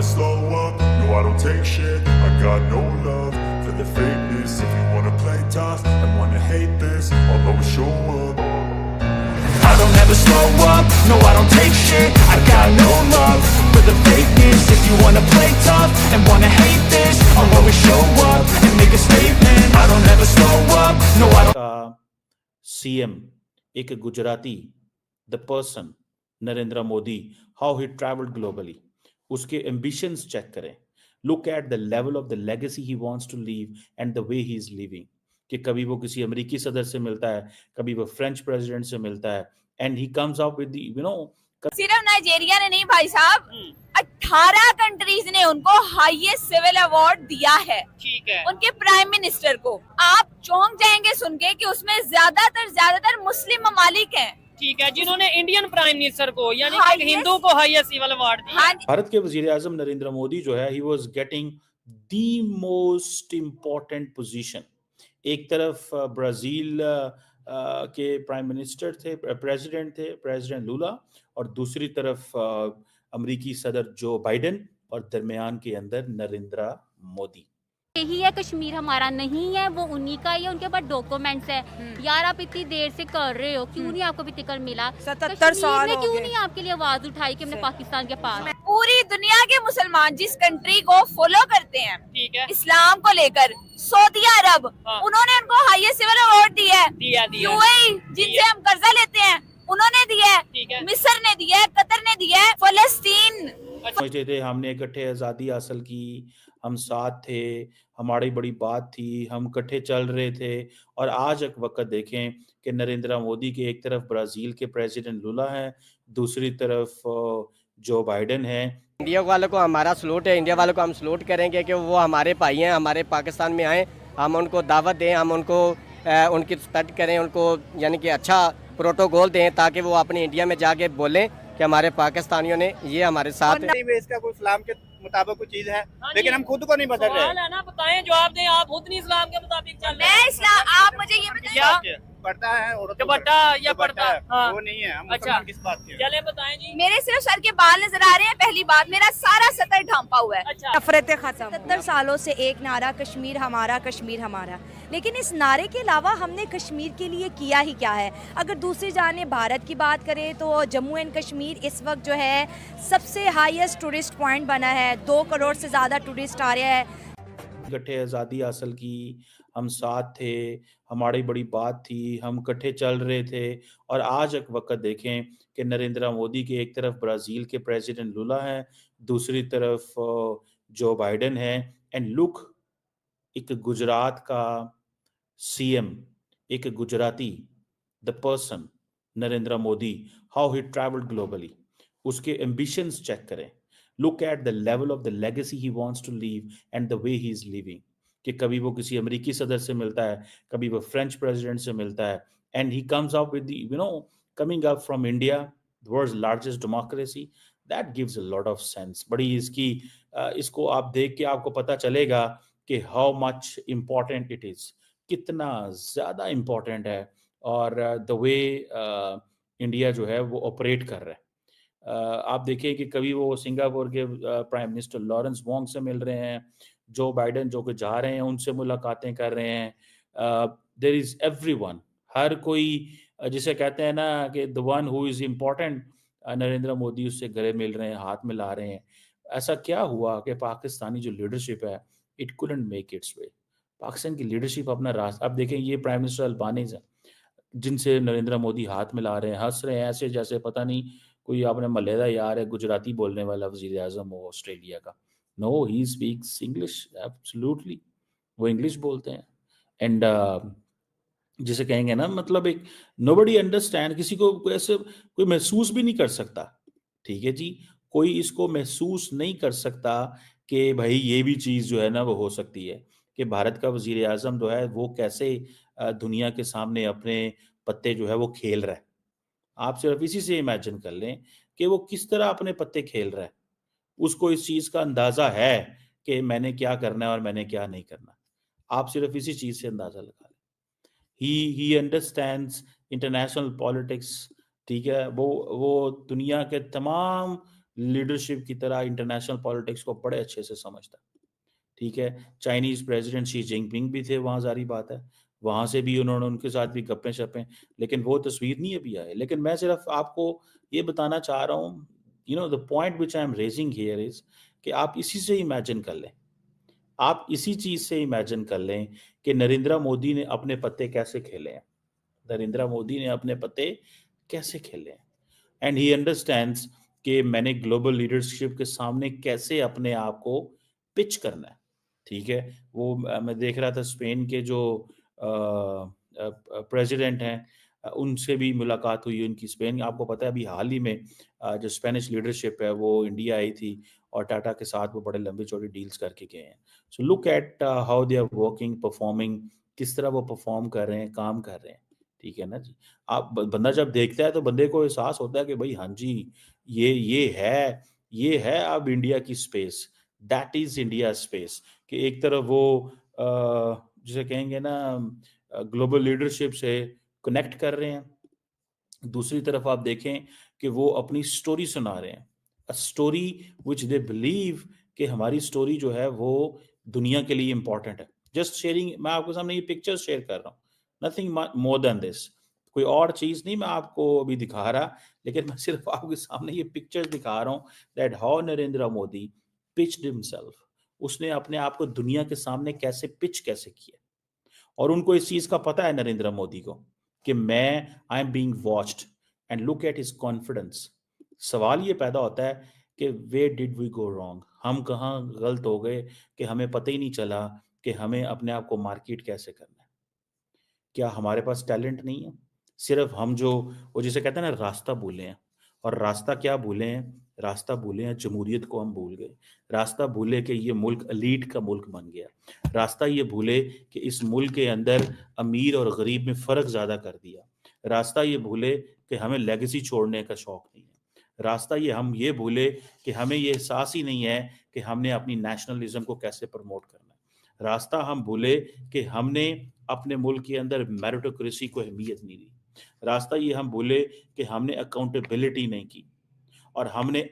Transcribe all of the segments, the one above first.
never slow up, no I don't take shit. I got no love for the fakeness. If you wanna play tough and wanna hate this, I'll always show up. I don't ever slow up, no I don't take shit. I got no love for the fakeness. If you wanna play tough and wanna hate this, I'll always show up and make a statement. I don't ever slow up, no I don't. CM एक Gujarati, the person Narendra Modi, how he travelled globally, उसके ambitions check करें. Look at the level of the legacy he wants to leave and the way he is living. कि कभी वो किसी अमेरिकी सदर से मिलता है, कभी वो फ्रेंच प्रेसिडेंट से मिलता है, and he comes up with सिर्फ नाइजीरिया ने नहीं भाई साहब, 18 कंट्रीज ने उनको हाईएस्ट सिविल अवार्ड दिया है. ठीक है. उनके प्राइम मिनिस्टर को. आप चौंक जाएंगे सुन के कि उसमें ज्यादातर मुस्लिम ममालिक हैं. ठीक है, जिन्होंने इंडियन प्राइम मिनिस्टर को यानी कि हिंदू को हाईएस्ट सिविल अवार्ड दिया. हाँ. भारत के वजीर आजम नरेंद्र मोदी जो है, he was getting the most important position. एक तरफ ब्राजील के प्राइम मिनिस्टर थे, प्रेसिडेंट लूला, और दूसरी तरफ अमेरिकी सदर जो बाइडेन, और दरमियान के अंदर नरेंद्र मोदी. यही है, कश्मीर हमारा नहीं है, वो उन्हीं का ही है, उनके पास डॉक्यूमेंट्स है. यार आप इतनी देर से कर रहे हो, क्यों नहीं आपको भी टिकट मिला? 77 साल ने क्यों नहीं आपके लिए आवाज उठाई कि हमने पाकिस्तान के पास? पूरी दुनिया के मुसलमान जिस कंट्री को फॉलो करते हैं, ठीक है, इस्लाम को लेकर, सऊदी अरब, उन्होंने उनको हाईएस्ट सिविल अवार्ड दिया है. यूएई जिनसे हम कर्जा लेते हैं, उन्होंने दिया है. मिस्र ने दिया है, कतर ने दिया है, फलस्तीन. समझते थे हमने इकट्ठे आज़ादी हासिल की, हम साथ थे, हमारी बड़ी बात थी, हम इकट्ठे चल रहे थे. और आज एक वक्त देखें कि नरेंद्र मोदी के एक तरफ ब्राज़ील के प्रेसिडेंट लूला हैं, दूसरी तरफ जो बाइडेन है. इंडिया वालों को हमारा सलूट है, इंडिया वालों को हम सलूट करेंगे कि वो हमारे भाई हैं, हमारे पाकिस्तान में आएँ, हम उनको दावत दें, हम उनको उनकी रिस्पेक्ट करें, उनको यानी कि अच्छा प्रोटोकॉल दें, ताकि वो अपने इंडिया में जाके बोलें कि हमारे पाकिस्तानियों ने ये हमारे साथ. इसका कोई इस्लाम के मुताबिक कोई चीज है, लेकिन हम खुद को नहीं बदल रहे. ना बताएं, जवाब दें. आप खुद नहीं इस्लाम के मुताबिक चल रहे हैं. मैं इस्लाम, आप मुझे ये बताइए, पढ़ता है और दुपट्टा या पढ़ता है, वो नहीं है. हम अच्छा, किस बात के? चले बताएं जी. मेरे सिर्फ सर के बाल नजर आ रहे हैं. पहली बात, मेरा सारा सतर ढांपा हुआ है. अच्छा, नफरतें खत्म. 70 सालों से एक नारा, कश्मीर हमारा, कश्मीर हमारा. लेकिन इस नारे के अलावा हमने कश्मीर के लिए किया ही क्या है? अगर दूसरी जाने भारत की बात करें तो जम्मू एंड कश्मीर इस वक्त जो है सबसे हाईएस्ट टूरिस्ट पॉइंट बना है. 2 करोड़ से ज़्यादा टूरिस्ट आ रहे हैं. इकट्ठे आज़ादी हासिल की, हम साथ थे, हमारी बड़ी बात थी, हम इकट्ठे चल रहे थे. और आज एक वक्त देखें कि नरेंद्र मोदी के एक तरफ ब्राज़ील के प्रेसिडेंट लूला हैं, दूसरी तरफ जो बाइडेन है. एंड लुक, एक गुजरात का सीएम, एक Gujarati, the person Narendra Modi, how he travelled globally, उसके एम्बिशंस चेक करें. Look at the level of the legacy he wants to leave and the way he is living. कि कभी वो किसी अमेरिकी सदर से मिलता है, कभी वो फ्रेंच प्रेसिडेंट से मिलता है, and he comes up with coming up from India, the world's largest democracy. That gives a lot of sense. बड़ी इसको आप देख के आपको पता चलेगा कि how much important it is, कितना ज़्यादा इम्पोर्टेंट है, और द वे इंडिया जो है वो ऑपरेट कर रहा है. आप देखिए कि कभी वो सिंगापुर के प्राइम मिनिस्टर लॉरेंस वोंग से मिल रहे हैं, जो बाइडेन जो कि जा रहे हैं उनसे मुलाकातें कर रहे हैं. देयर इज एवरीवन, हर कोई जिसे कहते हैं ना कि the one who is important, Narendra Modi उससे गले मिल रहे हैं, हाथ मिला रहे हैं. ऐसा क्या हुआ कि पाकिस्तानी जो लीडरशिप है, इट कुडंट मेक इट्स वे. पाकिस्तान की लीडरशिप अपना रास्ता, अब देखें ये प्राइम मिनिस्टर अल्बानीज़ है, जिनसे नरेंद्र मोदी हाथ मिला रहे हैं, हंस रहे हैं ऐसे जैसे पता नहीं कोई आपने मलेदा यार है, गुजराती बोलने वाला वजीर आजम हो ऑस्ट्रेलिया का. No, he speaks English absolutely, वो इंग्लिश बोलते हैं. एंड जिसे कहेंगे ना, मतलब एक नोबडी अंडरस्टैंड, किसी को ऐसे कोई महसूस भी नहीं कर सकता. ठीक है जी, कोई इसको महसूस नहीं कर सकता कि भाई ये भी चीज़ जो है ना वो हो सकती है कि भारत का वजीर आजम जो है वो कैसे दुनिया के सामने अपने पत्ते जो है वो खेल रहा है. आप सिर्फ इसी से इमेजिन कर लें कि वो किस तरह अपने पत्ते खेल रहा है. उसको इस चीज़ का अंदाज़ा है कि मैंने क्या करना है और मैंने क्या नहीं करना. आप सिर्फ इसी चीज़ से अंदाज़ा लगा लें. He understands international politics. ठीक है, वो दुनिया के तमाम लीडरशिप की तरह इंटरनेशनल पॉलिटिक्स को बड़े अच्छे से समझता है। ठीक है, चाइनीज प्रेसिडेंट शी जिनपिंग भी थे वहाँ, जारी बात है, वहाँ से भी उन्होंने उनके साथ भी गप्पें शप्पें, लेकिन वो तस्वीर नहीं अभी आए। लेकिन मैं सिर्फ आपको ये बताना चाह रहा हूँ, the point which I am raising here is कि आप इसी से इमेजिन कर लें, आप इसी चीज से इमेजिन कर लें कि नरेंद्र मोदी ने अपने पत्ते कैसे खेले हैं, नरेंद्र मोदी ने अपने पत्ते कैसे खेले हैं, एंड ही अंडरस्टैंड्स कि मैंने ग्लोबल लीडरशिप के सामने कैसे अपने आप को पिच करना है। ठीक है, वो मैं देख रहा था स्पेन के जो प्रेसिडेंट हैं, उनसे भी मुलाकात हुई उनकी। स्पेन, आपको पता है अभी हाल ही में जो स्पेनिश लीडरशिप है वो इंडिया आई थी और टाटा के साथ वो बड़े लंबे चौड़े डील्स करके गए हैं। So look at how they are working, performing, किस तरह वो परफॉर्म कर रहे हैं, काम कर रहे हैं। ठीक है ना जी, आप बंदा जब देखता है तो बंदे को एहसास होता है कि भाई हाँ जी, ये है अब इंडिया की space, that is India space. कि एक तरफ वो जिसे कहेंगे ना ग्लोबल लीडरशिप से कनेक्ट कर रहे हैं, दूसरी तरफ आप देखें कि वो अपनी स्टोरी सुना रहे हैं, a story which they believe कि हमारी स्टोरी जो है वो दुनिया के लिए इंपॉर्टेंट है। जस्ट शेयरिंग, मैं आपके सामने ये पिक्चर्स शेयर कर रहा हूँ, नथिंग मोर देन दिस, कोई और चीज नहीं मैं आपको अभी दिखा रहा, लेकिन मैं सिर्फ आपके सामने ये पिक्चर्स दिखा रहा हूँ that how Narendra Modi pitched himself, उसने अपने आप को दुनिया के सामने कैसे किया। और उनको इस चीज का पता है नरेंद्र मोदी को कि I am being watched, and look at his confidence. सवाल ये पैदा होता है कि where did we go wrong, हम कहाँ गलत हो गए कि हमें पता ही नहीं चला कि हमें अपने आप को मार्केट कैसे करना है। क्या हमारे पास टैलेंट नहीं है? सिर्फ हम जो वो जिसे कहते हैं ना रास्ता भूले हैं, और रास्ता क्या भूले हैं? रास्ता भूले हैं, जमहूरियत को हम भूल गए। रास्ता भूले कि ये मुल्क एलीट का मुल्क बन गया। रास्ता ये भूले कि इस मुल्क के अंदर अमीर और गरीब में फ़र्क ज़्यादा कर दिया। रास्ता ये भूले कि हमें लेगेसी छोड़ने का शौक नहीं है। रास्ता हम ये भूले कि हमें ये एहसास ही नहीं है कि हमने अपनी नेशनलिज्म को कैसे प्रमोट करना है। रास्ता हम भूले कि हमने अपने मुल्क के अंदर मेरिटोक्रेसी को अहमियत नहीं दी। रास्ता ये हम भूले कि हमने अकाउंटेबिलिटी नहीं की, और हमने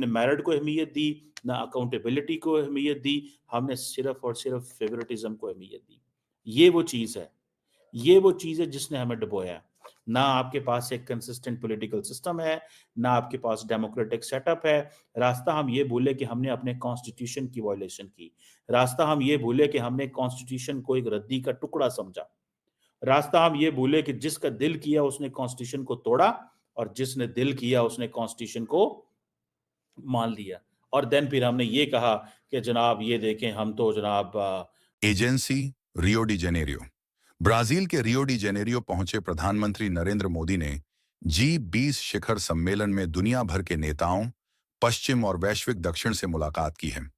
मेरिट को अहमियत दी, ना अकाउंटेबिलिटी को अहमियत दी, हमने सिर्फ और सिर्फ फेवरेटिज्म को अहमियत दी। ये वो चीज़ है जिसने हमें डुबोया है। ना आपके पास एक कंसिस्टेंट पॉलिटिकल सिस्टम है, ना आपके पास डेमोक्रेटिक सेटअप है। रास्ता हम ये भूले कि हमने अपने कॉन्स्टिट्यूशन की वायलेशन की। रास्ता हम ये भूले कि हमने कॉन्स्टिट्यूशन को एक रद्दी का टुकड़ा समझा। रास्ता हम ये भूले कि जिसका दिल किया उसने कॉन्स्टिट्यूशन को तोड़ा, और जिसने दिल किया उसने कॉन्स्टिट्यूशन को मान लिया। और देन फिर हमने ये कहा कि जनाब ये देखें हम तो जनाब agency Rio de Janeiro. Brazil के रियो डी जेनेरियो पहुंचे प्रधानमंत्री नरेंद्र मोदी ने G20 शिखर सम्मेलन में दुनिया भर के नेताओं, पश्चिम और वैश्विक दक्षिण से मुलाकात की है।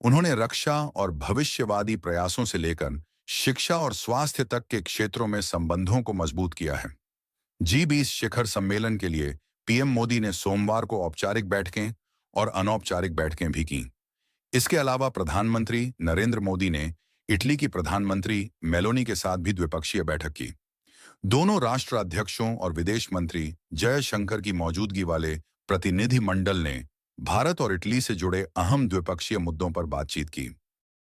उन्होंने रक्षा और भविष्यवादी प्रयासों से लेकर शिक्षा और स्वास्थ्य तक के क्षेत्रों में संबंधों को मजबूत किया है। G20 शिखर सम्मेलन के लिए पीएम मोदी ने सोमवार को औपचारिक बैठकें और अनौपचारिक बैठकें भी की। इसके अलावा प्रधानमंत्री नरेंद्र मोदी ने इटली की प्रधानमंत्री मेलोनी के साथ भी द्विपक्षीय बैठक की। दोनों राष्ट्र अध्यक्षों और विदेश मंत्री जयशंकर की मौजूदगी वाले प्रतिनिधि मंडल ने भारत और इटली से जुड़े अहम द्विपक्षीय मुद्दों पर बातचीत की।